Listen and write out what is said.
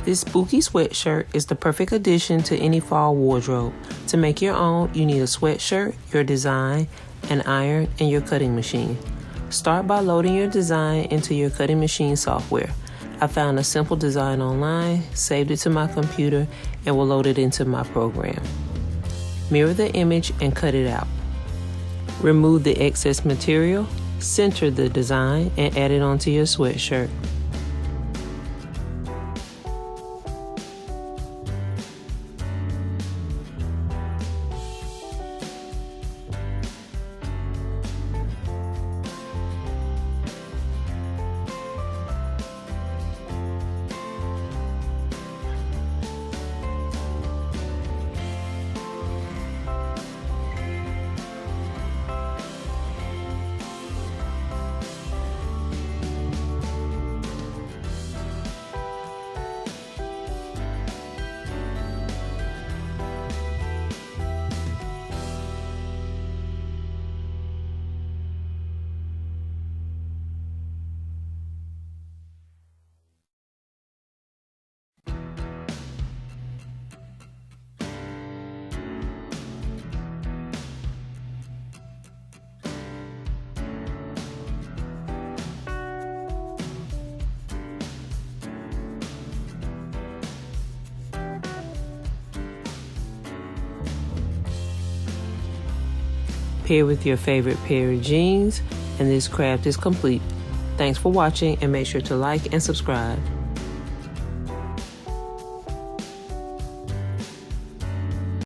This spooky sweatshirt is the perfect addition to any fall wardrobe. To make your own, you need a sweatshirt, your design, an iron, and your cutting machine. Start by loading your design into your cutting machine software. I found a simple design online, saved it to my computer, and will load it into my program. Mirror the image and cut it out. Remove the excess material, center the design, and add it onto your sweatshirt. Pair with your favorite pair of jeans, and this craft is complete. Thanks for watching, and make sure to like and subscribe.